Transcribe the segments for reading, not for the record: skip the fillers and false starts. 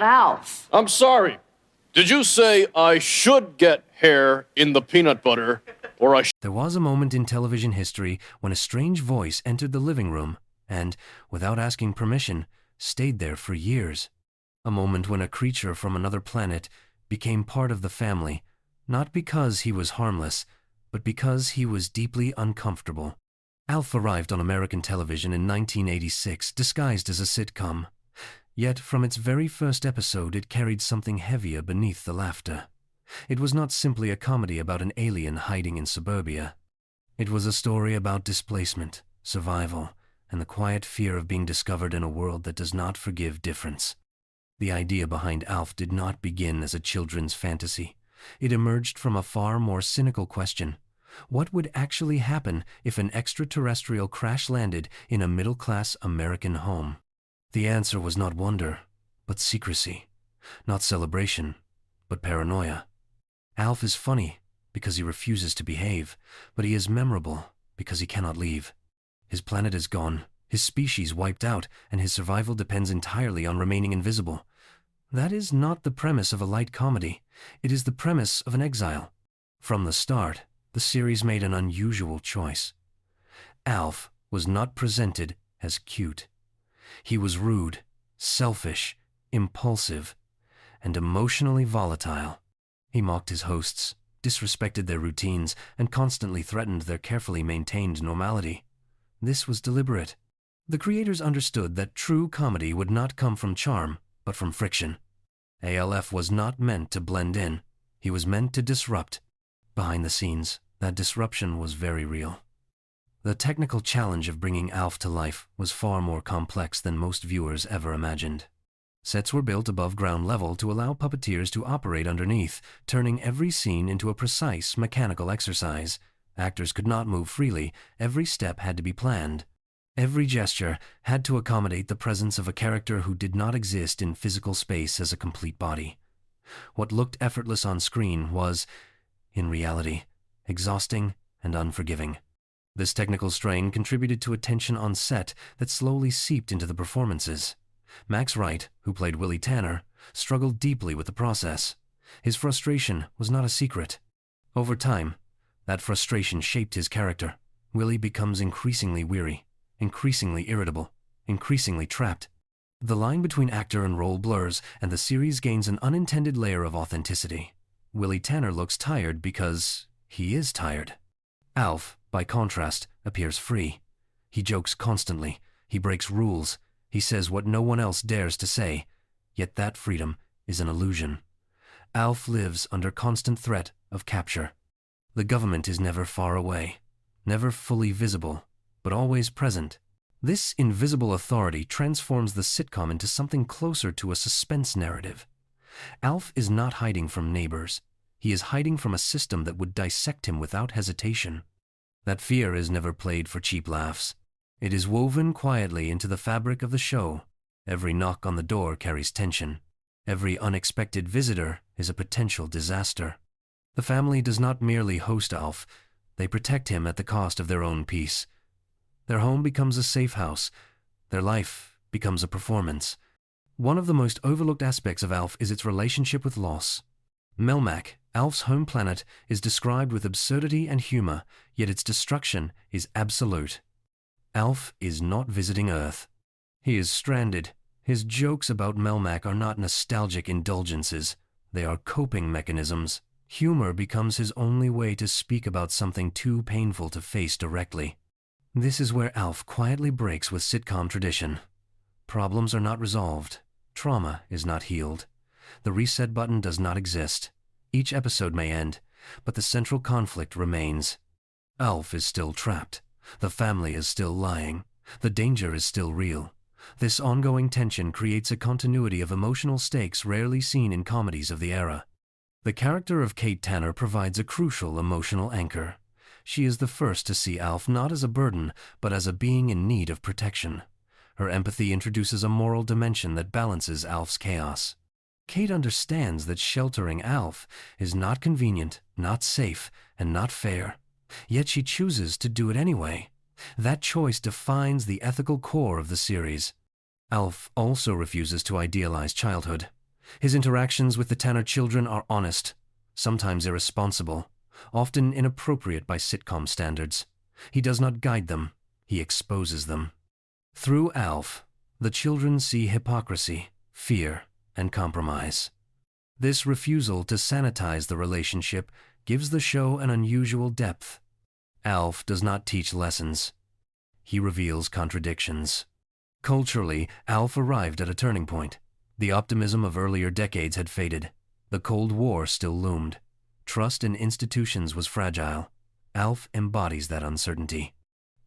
Alf. I'm sorry. Did you say I should get hair in the peanut butter, or There was a moment in television history when a strange voice entered the living room and, without asking permission, stayed there for years. A moment when a creature from another planet became part of the family, not because he was harmless, but because he was deeply uncomfortable. Alf arrived on American television in 1986, disguised as a sitcom. Yet, from its very first episode, it carried something heavier beneath the laughter. It was not simply a comedy about an alien hiding in suburbia. It was a story about displacement, survival, and the quiet fear of being discovered in a world that does not forgive difference. The idea behind Alf did not begin as a children's fantasy. It emerged from a far more cynical question. What would actually happen if an extraterrestrial crash-landed in a middle-class American home? The answer was not wonder, but secrecy. Not celebration, but paranoia. Alf is funny because he refuses to behave, but he is memorable because he cannot leave. His planet is gone, his species wiped out, and his survival depends entirely on remaining invisible. That is not the premise of a light comedy. It is the premise of an exile. From the start, the series made an unusual choice. Alf was not presented as cute. He was rude, selfish, impulsive, and emotionally volatile. He mocked his hosts, disrespected their routines, and constantly threatened their carefully maintained normality. This was deliberate. The creators understood that true comedy would not come from charm, but from friction. ALF was not meant to blend in. He was meant to disrupt. Behind the scenes, that disruption was very real. The technical challenge of bringing Alf to life was far more complex than most viewers ever imagined. Sets were built above ground level to allow puppeteers to operate underneath, turning every scene into a precise mechanical exercise. Actors could not move freely. Every step had to be planned. Every gesture had to accommodate the presence of a character who did not exist in physical space as a complete body. What looked effortless on screen was, in reality, exhausting and unforgiving. This technical strain contributed to a tension on set that slowly seeped into the performances. Max Wright, who played Willie Tanner, struggled deeply with the process. His frustration was not a secret. Over time, that frustration shaped his character. Willie becomes increasingly weary, increasingly irritable, increasingly trapped. The line between actor and role blurs, and the series gains an unintended layer of authenticity. Willie Tanner looks tired because he is tired. Alf, by contrast, appears free. He jokes constantly. He breaks rules. He says what no one else dares to say. Yet that freedom is an illusion. Alf lives under constant threat of capture. The government is never far away, never fully visible, but always present. This invisible authority transforms the sitcom into something closer to a suspense narrative. Alf is not hiding from neighbors. He is hiding from a system that would dissect him without hesitation. That fear is never played for cheap laughs. It is woven quietly into the fabric of the show. Every knock on the door carries tension. Every unexpected visitor is a potential disaster. The family does not merely host Alf. They protect him at the cost of their own peace. Their home becomes a safe house. Their life becomes a performance. One of the most overlooked aspects of Alf is its relationship with loss. Melmac, Alf's home planet, is described with absurdity and humor, yet its destruction is absolute. Alf is not visiting Earth. He is stranded. His jokes about Melmac are not nostalgic indulgences. They are coping mechanisms. Humor becomes his only way to speak about something too painful to face directly. This is where Alf quietly breaks with sitcom tradition. Problems are not resolved. Trauma is not healed. The reset button does not exist. Each episode may end, but the central conflict remains. Alf is still trapped. The family is still lying. The danger is still real. This ongoing tension creates a continuity of emotional stakes rarely seen in comedies of the era. The character of Kate Tanner provides a crucial emotional anchor. She is the first to see Alf not as a burden, but as a being in need of protection. Her empathy introduces a moral dimension that balances Alf's chaos. Kate understands that sheltering Alf is not convenient, not safe, and not fair. Yet she chooses to do it anyway. That choice defines the ethical core of the series. Alf also refuses to idealize childhood. His interactions with the Tanner children are honest, sometimes irresponsible, often inappropriate by sitcom standards. He does not guide them, he exposes them. Through Alf, the children see hypocrisy, fear, and compromise. This refusal to sanitize the relationship gives the show an unusual depth. Alf does not teach lessons. He reveals contradictions. Culturally, Alf arrived at a turning point. The optimism of earlier decades had faded. The Cold War still loomed. Trust in institutions was fragile. Alf embodies that uncertainty.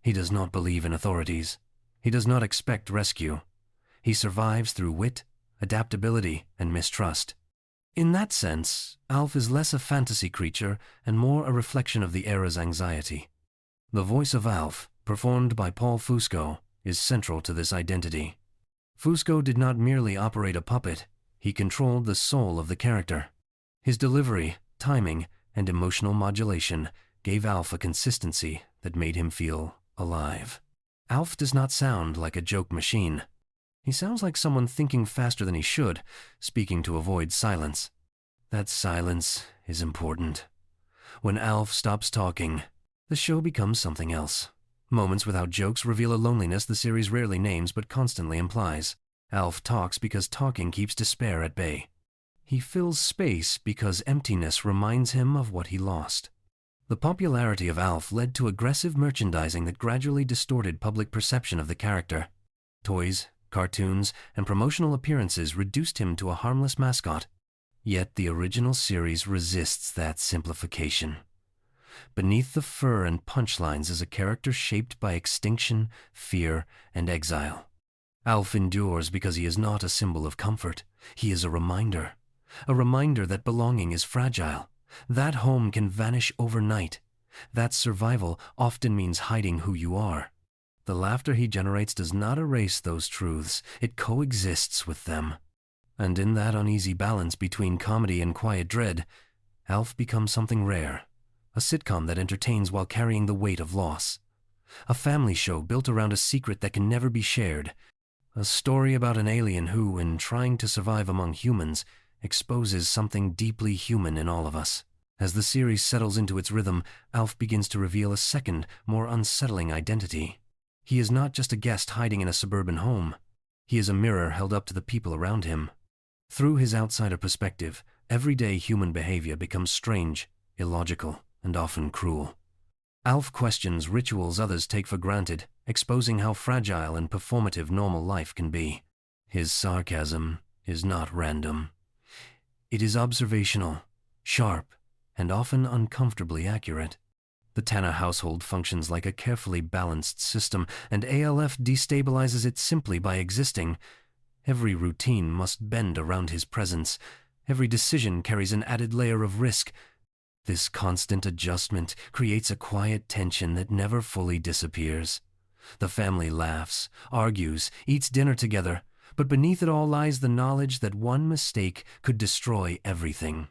He does not believe in authorities. He does not expect rescue. He survives through wit, adaptability, and mistrust. In that sense, Alf is less a fantasy creature and more a reflection of the era's anxiety. The voice of Alf, performed by Paul Fusco, is central to this identity. Fusco did not merely operate a puppet, he controlled the soul of the character. His delivery, timing, and emotional modulation gave Alf a consistency that made him feel alive. Alf does not sound like a joke machine. He sounds like someone thinking faster than he should, speaking to avoid silence. That silence is important. When Alf stops talking, the show becomes something else. Moments without jokes reveal a loneliness the series rarely names but constantly implies. Alf talks because talking keeps despair at bay. He fills space because emptiness reminds him of what he lost. The popularity of Alf led to aggressive merchandising that gradually distorted public perception of the character. Toys, cartoons, and promotional appearances reduced him to a harmless mascot. Yet the original series resists that simplification. Beneath the fur and punchlines is a character shaped by extinction, fear, and exile. Alf endures because he is not a symbol of comfort. He is a reminder that belonging is fragile. That home can vanish overnight. That survival often means hiding who you are. The laughter he generates does not erase those truths. It coexists with them. And in that uneasy balance between comedy and quiet dread, Alf becomes something rare. A sitcom that entertains while carrying the weight of loss. A family show built around a secret that can never be shared. A story about an alien who, in trying to survive among humans, exposes something deeply human in all of us. As the series settles into its rhythm, Alf begins to reveal a second, more unsettling identity. He is not just a guest hiding in a suburban home. He is a mirror held up to the people around him. Through his outsider perspective, everyday human behavior becomes strange, illogical, and often cruel. Alf questions rituals others take for granted, exposing how fragile and performative normal life can be. His sarcasm is not random. It is observational, sharp, and often uncomfortably accurate. The Tanner household functions like a carefully balanced system, and ALF destabilizes it simply by existing. Every routine must bend around his presence. Every decision carries an added layer of risk. This constant adjustment creates a quiet tension that never fully disappears. The family laughs, argues, eats dinner together, but beneath it all lies the knowledge that one mistake could destroy everything.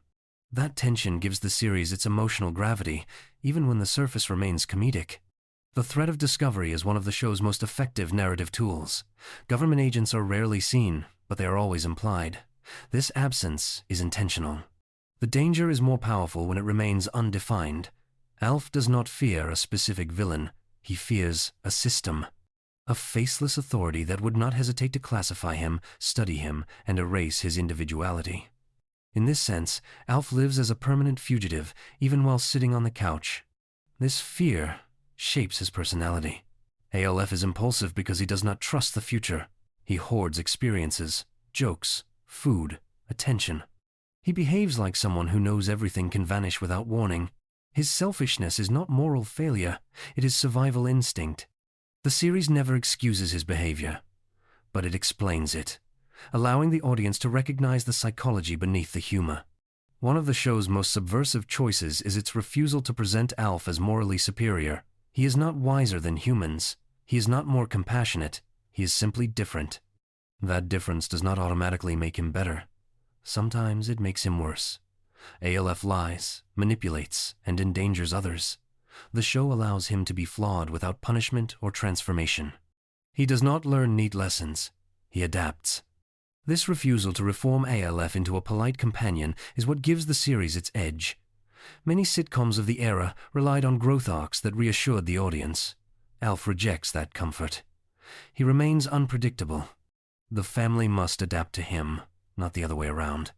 That tension gives the series its emotional gravity, even when the surface remains comedic. The threat of discovery is one of the show's most effective narrative tools. Government agents are rarely seen, but they are always implied. This absence is intentional. The danger is more powerful when it remains undefined. Alf does not fear a specific villain. He fears a system. A faceless authority that would not hesitate to classify him, study him, and erase his individuality. In this sense, Alf lives as a permanent fugitive, even while sitting on the couch. This fear shapes his personality. ALF is impulsive because he does not trust the future. He hoards experiences, jokes, food, attention. He behaves like someone who knows everything can vanish without warning. His selfishness is not moral failure, it is survival instinct. The series never excuses his behavior, but it explains it, allowing the audience to recognize the psychology beneath the humor. One of the show's most subversive choices is its refusal to present Alf as morally superior. He is not wiser than humans. He is not more compassionate. He is simply different. That difference does not automatically make him better. Sometimes it makes him worse. ALF lies, manipulates, and endangers others. The show allows him to be flawed without punishment or transformation. He does not learn neat lessons. He adapts. This refusal to reform ALF into a polite companion is what gives the series its edge. Many sitcoms of the era relied on growth arcs that reassured the audience. Alf rejects that comfort. He remains unpredictable. The family must adapt to him, not the other way around.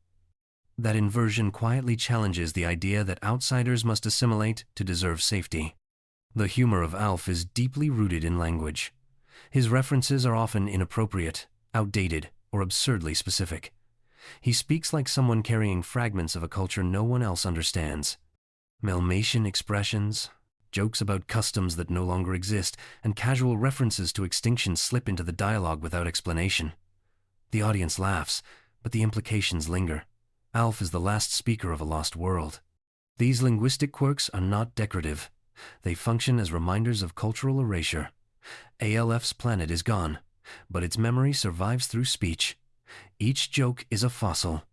That inversion quietly challenges the idea that outsiders must assimilate to deserve safety. The humor of Alf is deeply rooted in language. His references are often inappropriate, outdated, or absurdly specific. He speaks like someone carrying fragments of a culture no one else understands. Melmatian expressions, jokes about customs that no longer exist, and casual references to extinction slip into the dialogue without explanation. The audience laughs, but the implications linger. Alf is the last speaker of a lost world. These linguistic quirks are not decorative. They function as reminders of cultural erasure. ALF's planet is gone, but its memory survives through speech. Each joke is a fossil.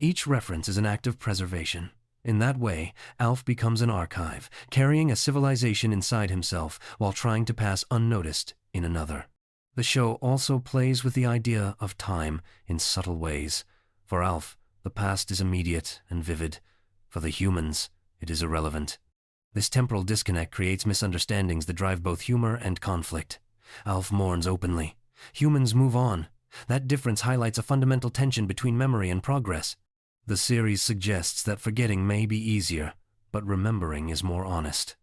Each reference is an act of preservation. In that way, Alf becomes an archive, carrying a civilization inside himself while trying to pass unnoticed in another. The show also plays with the idea of time in subtle ways. For Alf, the past is immediate and vivid. For the humans, it is irrelevant. This temporal disconnect creates misunderstandings that drive both humor and conflict. Alf mourns openly. Humans move on. That difference highlights a fundamental tension between memory and progress. The series suggests that forgetting may be easier, but remembering is more honest.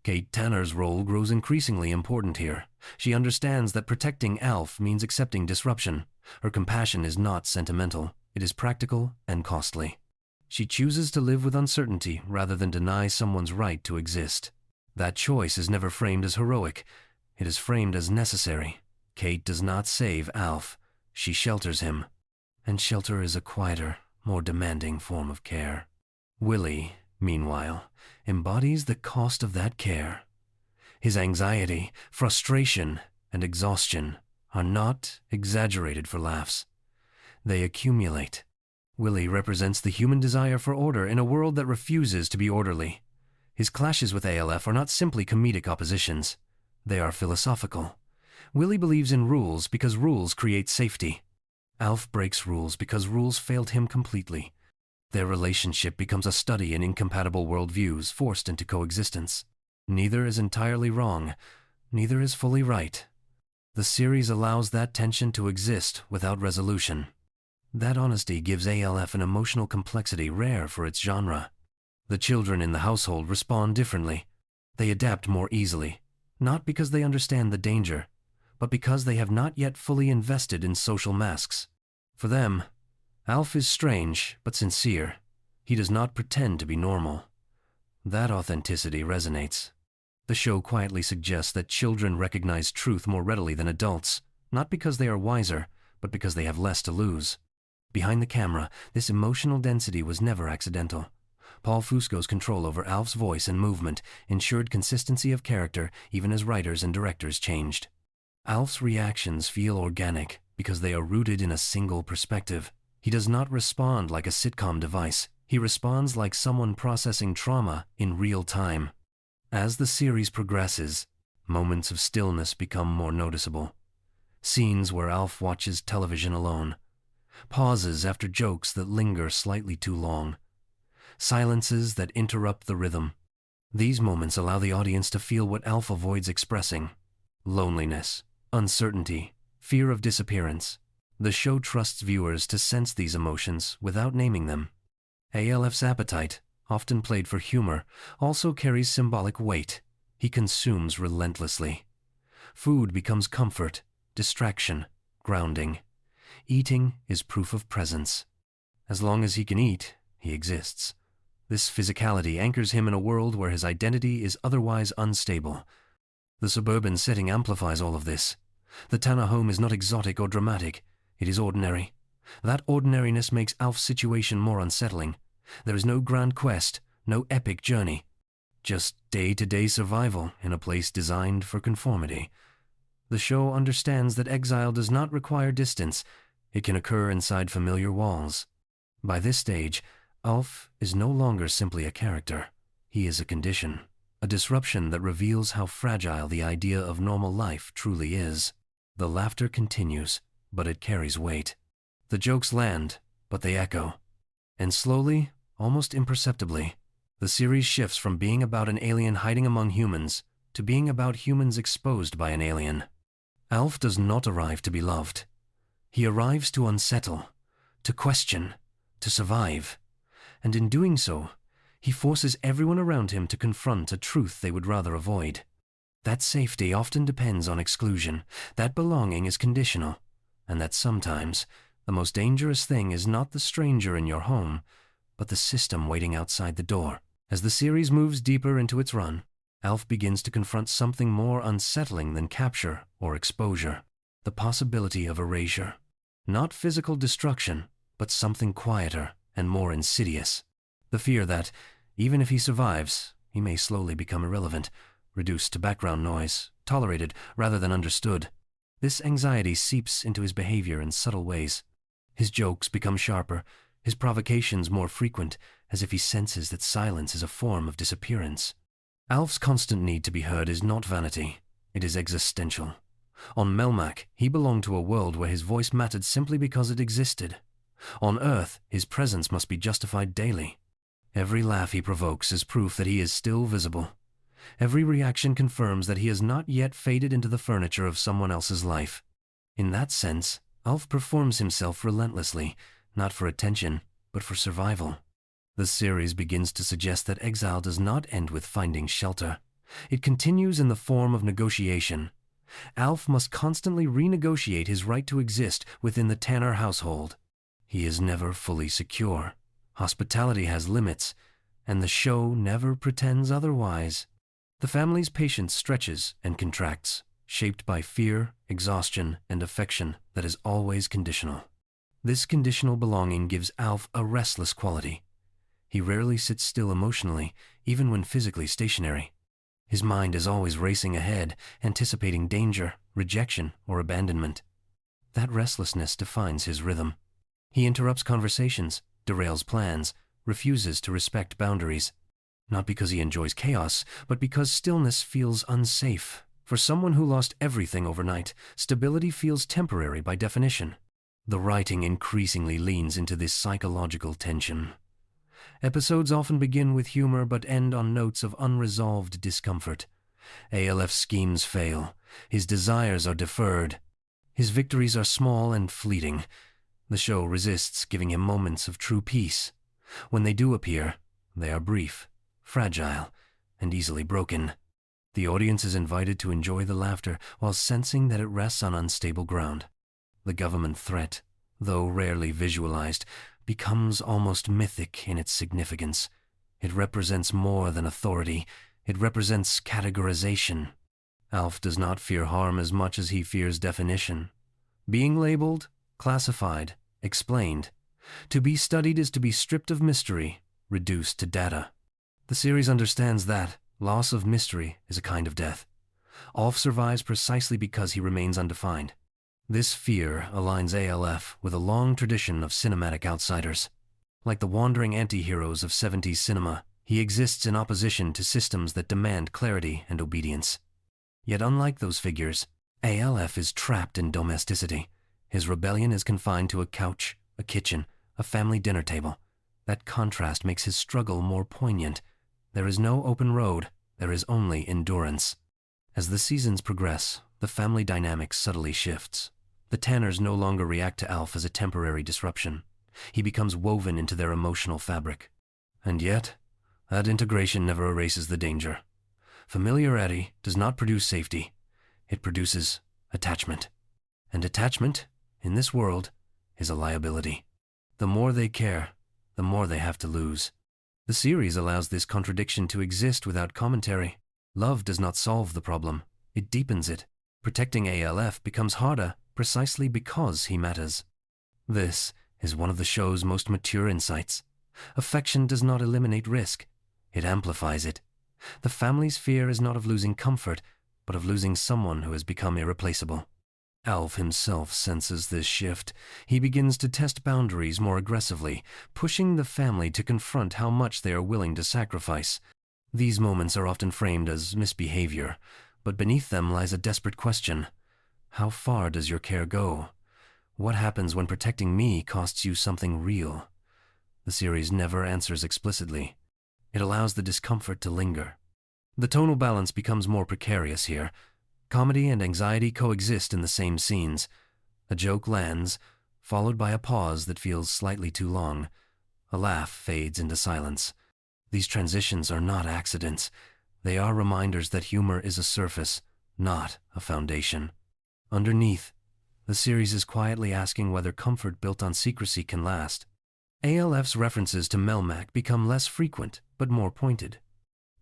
Kate Tanner's role grows increasingly important here. She understands that protecting Alf means accepting disruption. Her compassion is not sentimental. It is practical and costly. She chooses to live with uncertainty rather than deny someone's right to exist. That choice is never framed as heroic. It is framed as necessary. Kate does not save Alf. She shelters him. And shelter is a quieter, more demanding form of care. Willie, meanwhile, embodies the cost of that care. His anxiety, frustration, and exhaustion are not exaggerated for laughs. They accumulate. Willie represents the human desire for order in a world that refuses to be orderly. His clashes with ALF are not simply comedic oppositions. They are philosophical. Willie believes in rules because rules create safety. Alf breaks rules because rules failed him completely. Their relationship becomes a study in incompatible worldviews forced into coexistence. Neither is entirely wrong. Neither is fully right. The series allows that tension to exist without resolution. That honesty gives ALF an emotional complexity rare for its genre. The children in the household respond differently. They adapt more easily, not because they understand the danger, but because they have not yet fully invested in social masks. For them, Alf is strange but sincere. He does not pretend to be normal. That authenticity resonates. The show quietly suggests that children recognize truth more readily than adults, not because they are wiser, but because they have less to lose. Behind the camera, this emotional density was never accidental. Paul Fusco's control over Alf's voice and movement ensured consistency of character even as writers and directors changed. Alf's reactions feel organic because they are rooted in a single perspective. He does not respond like a sitcom device. He responds like someone processing trauma in real time. As the series progresses, moments of stillness become more noticeable. Scenes where Alf watches television alone. Pauses after jokes that linger slightly too long. Silences that interrupt the rhythm. These moments allow the audience to feel what Alf avoids expressing. Loneliness, uncertainty, fear of disappearance. The show trusts viewers to sense these emotions without naming them. ALF's appetite, often played for humor, also carries symbolic weight. He consumes relentlessly. Food becomes comfort, distraction, grounding. Eating is proof of presence. As long as he can eat, he exists. This physicality anchors him in a world where his identity is otherwise unstable. The suburban setting amplifies all of this. The Tanner home is not exotic or dramatic. It is ordinary. That ordinariness makes Alf's situation more unsettling. There is no grand quest, no epic journey. Just day-to-day survival in a place designed for conformity. The show understands that exile does not require distance. It can occur inside familiar walls. By this stage, Alf is no longer simply a character. He is a condition, a disruption that reveals how fragile the idea of normal life truly is. The laughter continues, but it carries weight. The jokes land, but they echo. And slowly, almost imperceptibly, the series shifts from being about an alien hiding among humans to being about humans exposed by an alien. Alf does not arrive to be loved. He arrives to unsettle, to question, to survive. And in doing so, he forces everyone around him to confront a truth they would rather avoid. That safety often depends on exclusion, that belonging is conditional, and that sometimes the most dangerous thing is not the stranger in your home, but the system waiting outside the door. As the series moves deeper into its run, Alf begins to confront something more unsettling than capture or exposure, the possibility of erasure. Not physical destruction, but something quieter and more insidious. The fear that, even if he survives, he may slowly become irrelevant, reduced to background noise, tolerated rather than understood. This anxiety seeps into his behavior in subtle ways. His jokes become sharper, his provocations more frequent, as if he senses that silence is a form of disappearance. Alf's constant need to be heard is not vanity, it is existential. On Melmac, he belonged to a world where his voice mattered simply because it existed. On Earth, his presence must be justified daily. Every laugh he provokes is proof that he is still visible. Every reaction confirms that he has not yet faded into the furniture of someone else's life. In that sense, Alf performs himself relentlessly, not for attention, but for survival. The series begins to suggest that exile does not end with finding shelter. It continues in the form of negotiation. Alf must constantly renegotiate his right to exist within the Tanner household. He is never fully secure. Hospitality has limits, and the show never pretends otherwise. The family's patience stretches and contracts, shaped by fear, exhaustion, and affection that is always conditional. This conditional belonging gives Alf a restless quality. He rarely sits still emotionally, even when physically stationary. His mind is always racing ahead, anticipating danger, rejection, or abandonment. That restlessness defines his rhythm. He interrupts conversations, derails plans, refuses to respect boundaries. Not because he enjoys chaos, but because stillness feels unsafe. For someone who lost everything overnight, stability feels temporary by definition. The writing increasingly leans into this psychological tension. Episodes often begin with humor but end on notes of unresolved discomfort. ALF's schemes fail. His desires are deferred. His victories are small and fleeting. The show resists giving him moments of true peace. When they do appear, they are brief, fragile, and easily broken. The audience is invited to enjoy the laughter while sensing that it rests on unstable ground. The government threat, though rarely visualized, becomes almost mythic in its significance. It represents more than authority. It represents categorization. Alf does not fear harm as much as he fears definition. Being labeled, classified, explained. To be studied is to be stripped of mystery, reduced to data. The series understands that loss of mystery is a kind of death. Alf survives precisely because he remains undefined. This fear aligns ALF with a long tradition of cinematic outsiders. Like the wandering anti-heroes of 70s cinema, he exists in opposition to systems that demand clarity and obedience. Yet unlike those figures, ALF is trapped in domesticity. His rebellion is confined to a couch, a kitchen, a family dinner table. That contrast makes his struggle more poignant. There is no open road, there is only endurance. As the seasons progress, the family dynamic subtly shifts. The Tanners no longer react to Alf as a temporary disruption. He becomes woven into their emotional fabric. And yet, that integration never erases the danger. Familiarity does not produce safety. It produces attachment. And attachment, in this world, is a liability. The more they care, the more they have to lose. The series allows this contradiction to exist without commentary. Love does not solve the problem. It deepens it. Protecting ALF becomes harder precisely because he matters. This is one of the show's most mature insights. Affection does not eliminate risk. It amplifies it. The family's fear is not of losing comfort, but of losing someone who has become irreplaceable. Alf himself senses this shift. He begins to test boundaries more aggressively, pushing the family to confront how much they are willing to sacrifice. These moments are often framed as misbehavior, but beneath them lies a desperate question. How far does your care go? What happens when protecting me costs you something real? The series never answers explicitly. It allows the discomfort to linger. The tonal balance becomes more precarious here. Comedy and anxiety coexist in the same scenes. A joke lands, followed by a pause that feels slightly too long. A laugh fades into silence. These transitions are not accidents. They are reminders that humor is a surface, not a foundation. Underneath, the series is quietly asking whether comfort built on secrecy can last. ALF's references to Melmac become less frequent, but more pointed.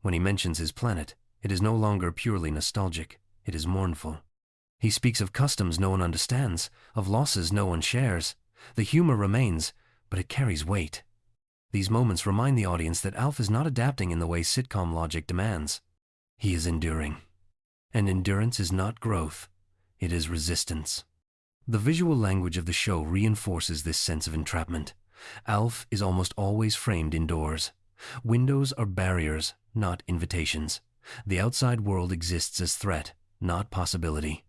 When he mentions his planet, it is no longer purely nostalgic, it is mournful. He speaks of customs no one understands, of losses no one shares. The humor remains, but it carries weight. These moments remind the audience that Alf is not adapting in the way sitcom logic demands. He is enduring. And endurance is not growth, it is resistance. The visual language of the show reinforces this sense of entrapment. Alf is almost always framed indoors. Windows are barriers, not invitations. The outside world exists as threat, not possibility.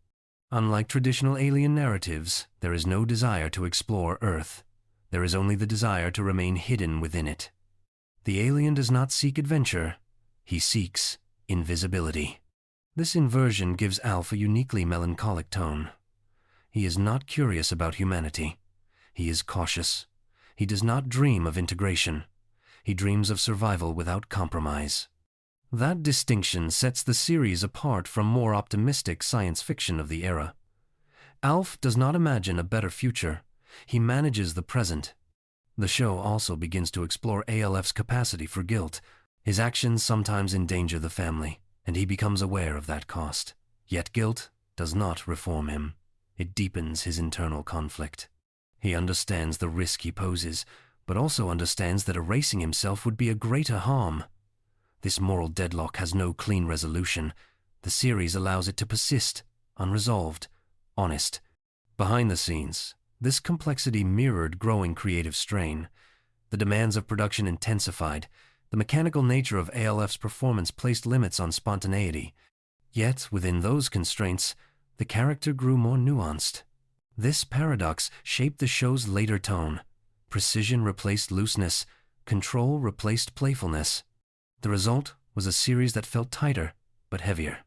Unlike traditional alien narratives, there is no desire to explore Earth. There is only the desire to remain hidden within it. The alien does not seek adventure, he seeks invisibility. This inversion gives Alf a uniquely melancholic tone. He is not curious about humanity. He is cautious. He does not dream of integration. He dreams of survival without compromise. That distinction sets the series apart from more optimistic science fiction of the era. Alf does not imagine a better future. He manages the present. The show also begins to explore ALF's capacity for guilt. His actions sometimes endanger the family, and he becomes aware of that cost. Yet guilt does not reform him. It deepens his internal conflict. He understands the risk he poses, but also understands that erasing himself would be a greater harm. This moral deadlock has no clean resolution. The series allows it to persist, unresolved, honest. Behind the scenes, this complexity mirrored growing creative strain. The demands of production intensified. The mechanical nature of ALF's performance placed limits on spontaneity. Yet, within those constraints, the character grew more nuanced. This paradox shaped the show's later tone. Precision replaced looseness. Control replaced playfulness. The result was a series that felt tighter, but heavier.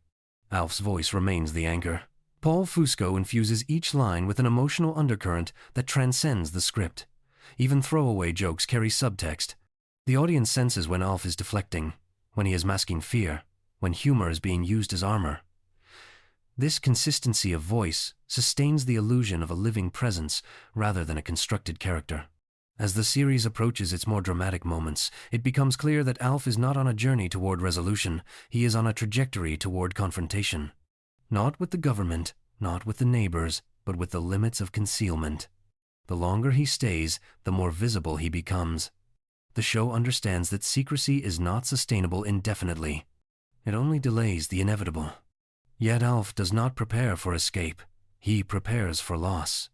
Alf's voice remains the anchor. Paul Fusco infuses each line with an emotional undercurrent that transcends the script. Even throwaway jokes carry subtext. The audience senses when Alf is deflecting, when he is masking fear, when humor is being used as armor. This consistency of voice sustains the illusion of a living presence rather than a constructed character. As the series approaches its more dramatic moments, it becomes clear that Alf is not on a journey toward resolution, he is on a trajectory toward confrontation. Not with the government, not with the neighbors, but with the limits of concealment. The longer he stays, the more visible he becomes. The show understands that secrecy is not sustainable indefinitely. It only delays the inevitable. Yet Alf does not prepare for escape. He prepares for loss.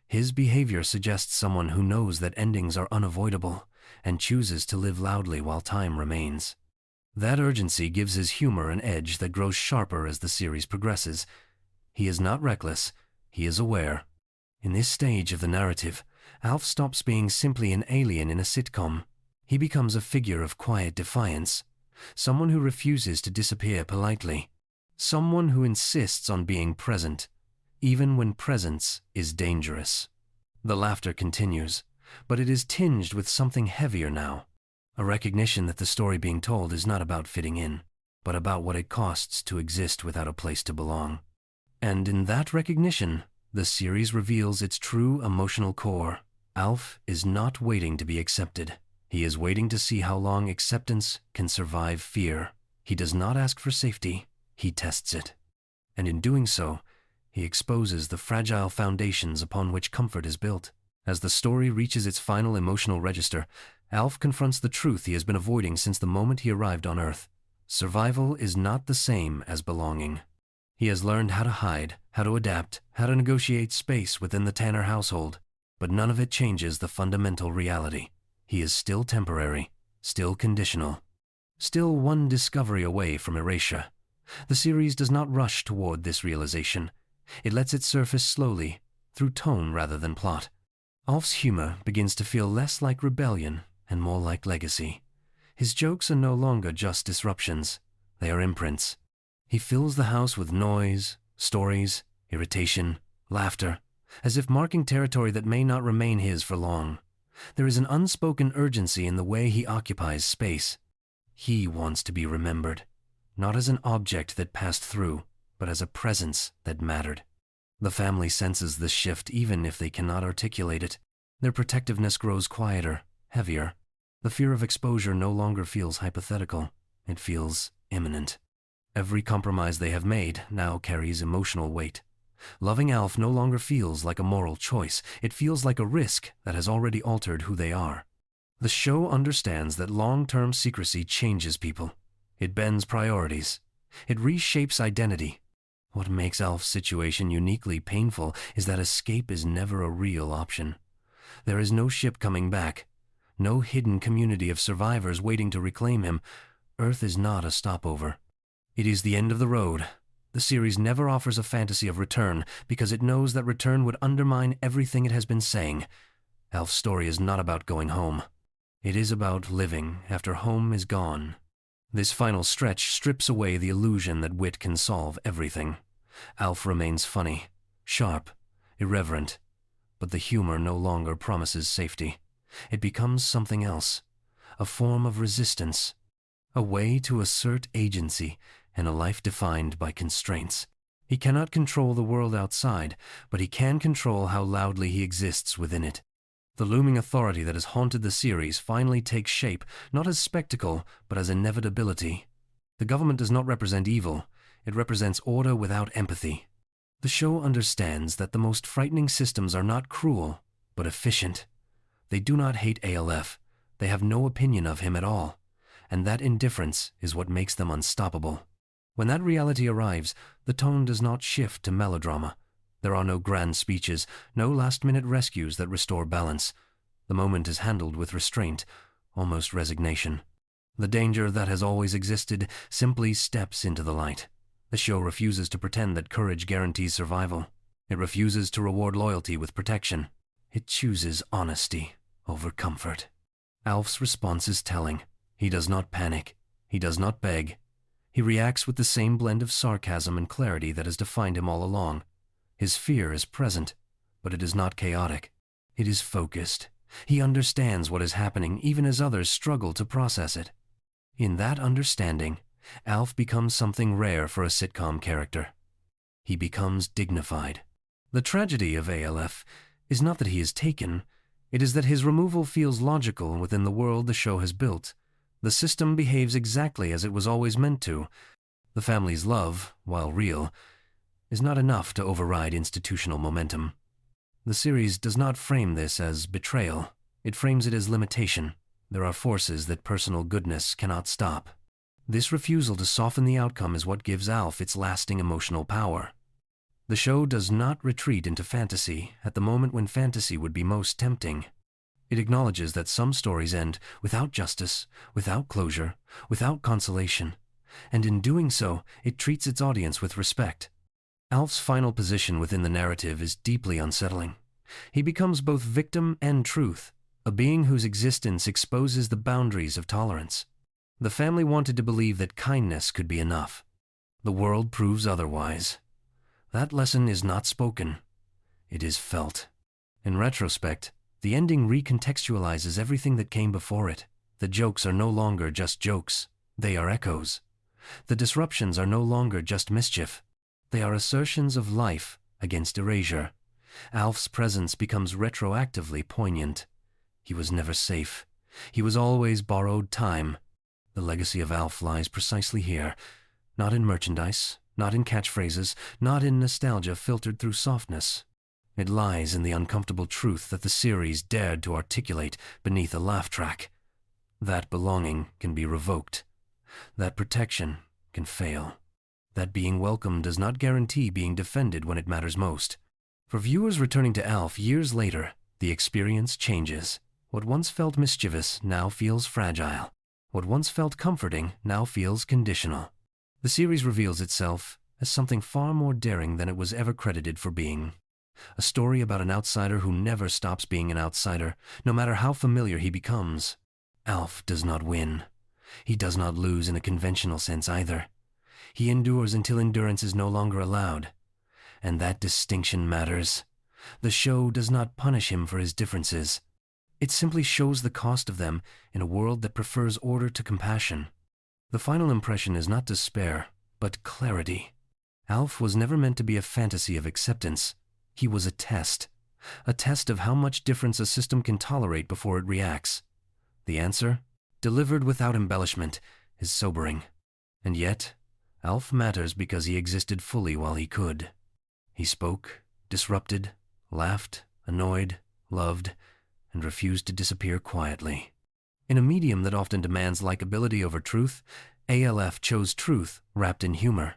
His behavior suggests someone who knows that endings are unavoidable and chooses to live loudly while time remains. That urgency gives his humor an edge that grows sharper as the series progresses. He is not reckless, he is aware. In this stage of the narrative, Alf stops being simply an alien in a sitcom. He becomes a figure of quiet defiance, someone who refuses to disappear politely, someone who insists on being present, even when presence is dangerous. The laughter continues, but it is tinged with something heavier now, a recognition that the story being told is not about fitting in, but about what it costs to exist without a place to belong. And in that recognition, the series reveals its true emotional core. Alf is not waiting to be accepted. He is waiting to see how long acceptance can survive fear. He does not ask for safety, he tests it. And in doing so, he exposes the fragile foundations upon which comfort is built. As the story reaches its final emotional register, Alf confronts the truth he has been avoiding since the moment he arrived on Earth. Survival is not the same as belonging. He has learned how to hide, how to adapt, how to negotiate space within the Tanner household, but none of it changes the fundamental reality. He is still temporary, still conditional, still one discovery away from erasure. The series does not rush toward this realization. It lets it surface slowly, through tone rather than plot. Alf's humor begins to feel less like rebellion and more like legacy. His jokes are no longer just disruptions, they are imprints. He fills the house with noise, stories, irritation, laughter, as if marking territory that may not remain his for long. There is an unspoken urgency in the way he occupies space. He wants to be remembered, not as an object that passed through, but as a presence that mattered. The family senses this shift even if they cannot articulate it. Their protectiveness grows quieter, heavier. The fear of exposure no longer feels hypothetical. It feels imminent. Every compromise they have made now carries emotional weight. Loving Alf no longer feels like a moral choice. It feels like a risk that has already altered who they are. The show understands that long-term secrecy changes people. It bends priorities. It reshapes identity. What makes Alf's situation uniquely painful is that escape is never a real option. There is no ship coming back, no hidden community of survivors waiting to reclaim him. Earth is not a stopover. It is the end of the road. The series never offers a fantasy of return because it knows that return would undermine everything it has been saying. Alf's story is not about going home. It is about living after home is gone. This final stretch strips away the illusion that wit can solve everything. Alf remains funny, sharp, irreverent, but the humor no longer promises safety. It becomes something else, a form of resistance, a way to assert agency in a life defined by constraints. He cannot control the world outside, but he can control how loudly he exists within it. The looming authority that has haunted the series finally takes shape, not as spectacle, but as inevitability. The government does not represent evil. It represents order without empathy. The show understands that the most frightening systems are not cruel, but efficient. They do not hate ALF. They have no opinion of him at all. And that indifference is what makes them unstoppable. When that reality arrives, the tone does not shift to melodrama. There are no grand speeches, no last-minute rescues that restore balance. The moment is handled with restraint, almost resignation. The danger that has always existed simply steps into the light. The show refuses to pretend that courage guarantees survival. It refuses to reward loyalty with protection. It chooses honesty over comfort. Alf's response is telling. He does not panic. He does not beg. He reacts with the same blend of sarcasm and clarity that has defined him all along. His fear is present, but it is not chaotic. It is focused. He understands what is happening even as others struggle to process it. In that understanding, Alf becomes something rare for a sitcom character. He becomes dignified. The tragedy of ALF is not that he is taken, it is that his removal feels logical within the world the show has built. The system behaves exactly as it was always meant to. The family's love, while real, is not enough to override institutional momentum. The series does not frame this as betrayal. It frames it as limitation. There are forces that personal goodness cannot stop. This refusal to soften the outcome is what gives Alf its lasting emotional power. The show does not retreat into fantasy at the moment when fantasy would be most tempting. It acknowledges that some stories end without justice, without closure, without consolation, and in doing so, it treats its audience with respect. Alf's final position within the narrative is deeply unsettling. He becomes both victim and truth, a being whose existence exposes the boundaries of tolerance. The family wanted to believe that kindness could be enough. The world proves otherwise. That lesson is not spoken. It is felt. In retrospect, the ending recontextualizes everything that came before it. The jokes are no longer just jokes. They are echoes. The disruptions are no longer just mischief. They are assertions of life against erasure. Alf's presence becomes retroactively poignant. He was never safe. He was always borrowed time. The legacy of Alf lies precisely here, not in merchandise, not in catchphrases, not in nostalgia filtered through softness. It lies in the uncomfortable truth that the series dared to articulate beneath a laugh track. That belonging can be revoked. That protection can fail. That being welcome does not guarantee being defended when it matters most. For viewers returning to Alf years later, the experience changes. What once felt mischievous now feels fragile. What once felt comforting now feels conditional. The series reveals itself as something far more daring than it was ever credited for being. A story about an outsider who never stops being an outsider, no matter how familiar he becomes. Alf does not win. He does not lose in a conventional sense either. He endures until endurance is no longer allowed. And that distinction matters. The show does not punish him for his differences. It simply shows the cost of them in a world that prefers order to compassion. The final impression is not despair, but clarity. Alf was never meant to be a fantasy of acceptance. He was a test of how much difference a system can tolerate before it reacts. The answer, delivered without embellishment, is sobering. And yet, Alf matters because he existed fully while he could. He spoke, disrupted, laughed, annoyed, loved, and refused to disappear quietly. In a medium that often demands likability over truth, ALF chose truth wrapped in humor.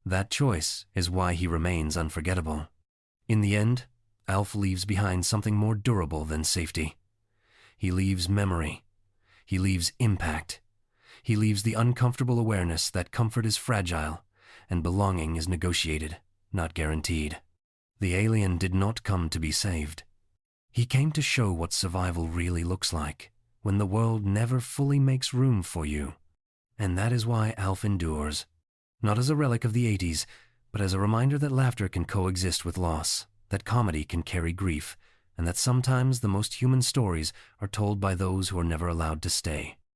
That choice is why he remains unforgettable. In the end, Alf leaves behind something more durable than safety. He leaves memory. He leaves impact. He leaves the uncomfortable awareness that comfort is fragile and belonging is negotiated, not guaranteed. The alien did not come to be saved. He came to show what survival really looks like when the world never fully makes room for you. And that is why Alf endures, not as a relic of the 80s, but as a reminder that laughter can coexist with loss, that comedy can carry grief, and that sometimes the most human stories are told by those who are never allowed to stay.